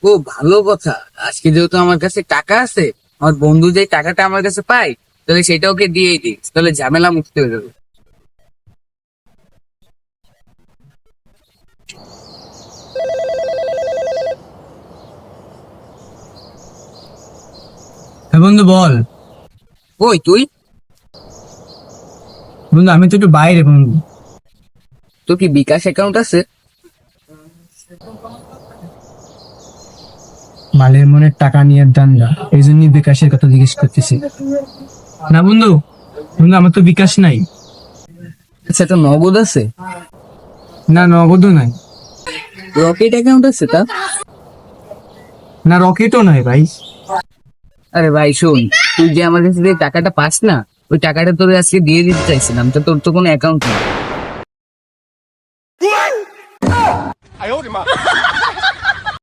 ও ভালো কথা। আজকে যেহেতু আমার কাছে টাকা আছে, আমার বন্ধু যে টাকাটা আমার কাছে পায়, তাহলে সেটা ওকে দিয়েই দিই, তাহলে ঝামেলা মুক্ত হয়ে যাবে। হ্যাঁ বন্ধু বল। ওই তুই, বন্ধু আমি তো একটু বাইরে বন্ধু। তোর কি বিকাশ অ্যাকাউন্ট আছে? মালের মনের টাকা নিয়ে দান্দা, এই জন্যই বিকাশের কথা জিজ্ঞেস করতেছি। না বন্ধু, বন্ধু আমার তো বিকাশ নাই। আচ্ছা, তো নগদ আছে? না নগদও নাই। রকেট অ্যাকাউন্ট আছে তা? না রকেটও নাই ভাই। আরে ভাই শোন, তুই যে আমার কাছে যে টাকাটা পাস না, ওই টাকাটা তোর আজকে দিয়ে দিতে চাইছিলাম, তো তোর তো কোনো অ্যাকাউন্ট নেই।